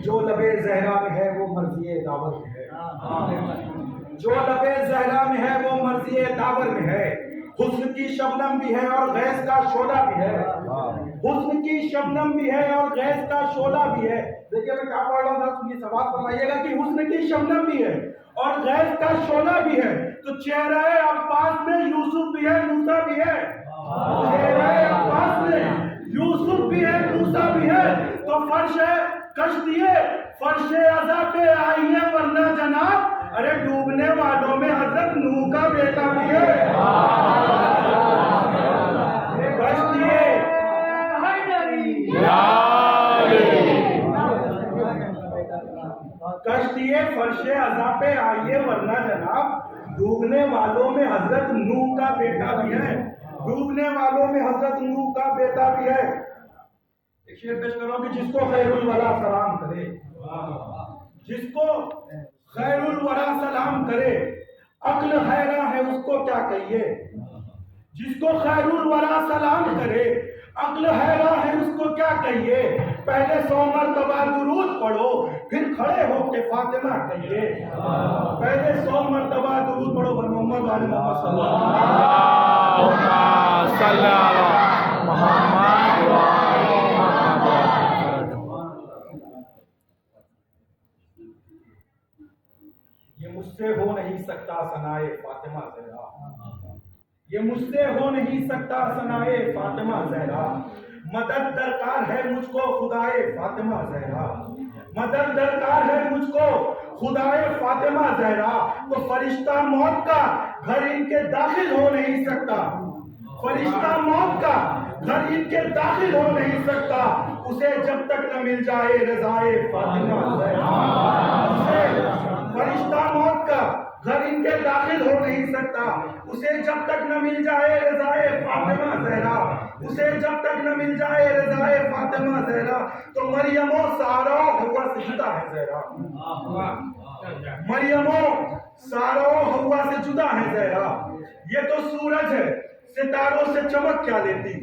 جو لبے زہرا میں ہے وہ مرضی داور میں ہے، جو لبے زہرا میں ہے وہ مرضی داور میں ہے، حسن کی شبنم بھی ہے اور غیث کا شعلہ بھی ہے، حسن کی شبنم بھی ہے اور غیث کا شعلہ بھی ہے۔ دیکھیے میں کیا پڑھ رہا ہوں، ذرا سنیے، سوال فرمائیے گا کہ حسن کی شبنم بھی ہے اور غیث کا شعلہ بھی ہے تو چہرہ عباس میں یوسف بھی ہے، موسیٰ بھی ہے، چہرہ عباس میں یوسف بھی ہے، موسیٰ بھی ہے، تو فرش کشتیے فرش عزا پہ آئیے ورنہ جناب، ارے ڈوبنے والوں میں حضرت نوح کا بیٹا بھی ہے۔ کشتیے کشتیے فرش عزا پہ آئیے ورنہ جناب، ڈوبنے والوں میں حضرت نوح کا بیٹا بھی ہے، ڈوبنے والوں میں حضرت نوح کا بیٹا بھی ہے۔ ایک شعر پیش کرو کہ جس کو خیر الورا سلام کرے، جس کو خیر الورا سلام کرے، عقل حیران ہے اس کو کیا کہیے، جس کو خیر الورا سلام کرے، عقل حیران ہے اس کو کیا کہیے، پہلے 100 مرتبہ درود پڑھو پھر کھڑے ہو کے فاطمہ کہیے، پہلے 100 مرتبہ درود پڑھو بر محمد وآل محمد صلی اللہ علیہ وسلم۔ یہ مجھ سے ہو نہیں سکتا ثنائے فاطمہ زہرا، یہ مجھ سے ہو نہیں سکتا ثنائے فاطمہ زہرا، مدد درکار ہے مجھ کو خدائے فاطمہ زہرا، مدد درکار ہے مجھ کو خدائے فاطمہ زہرا، تو فرشتہ موت کا گھر ان کے داخل ہو نہیں سکتا، فرشتہ موت کا گھر ان کے داخل ہو نہیں سکتا، اسے جب تک نہ مل جائے رضائے فاطمہ زہرا، فرشتہ موت کا گھر ان کے داخل ہو نہیں سکتا، اسے جب تک نہ مل جائے رضائے فاطمہ زہرا، اسے جب تک نہ مل جائے رضائے فاطمہ زہرا، تو مریم و سارا ہوا سے جدا ہے زہرا، مریم و سارا ہوا سے جدا ہے زہرا، یہ تو سورج ہے ستاروں سے چمک کیا لیتی،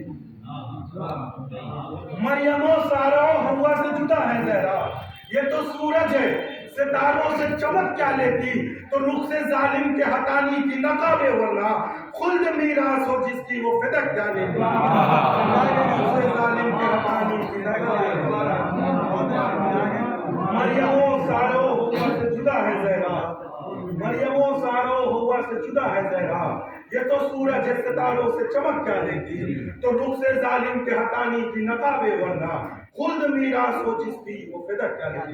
مریم و سارا ہوا سے جدا ہے زہرا، یہ تو سورج ہے ستاروں سے چمک کیا لیتی، تو رخ سے ظالم کے ہٹانی کی نقاب ورنہ خلد میراث ہو جس کی وہ فدق کیا لیتی، رخ سے ظالم کے ہٹانی کی نقاب ورنہ مریم و سارا ہوا سے جدا ہے زہرا، مریم و سارا ہوا سے جدا ہے زہرا، یہ تو سورج ہے ستاروں سے چمک کیا لیتی، تو رخ سے ظالم کے ہٹانی کی نقاب ورنہ خلد میراث ہو جس کی وہ فدق کیا لیتی۔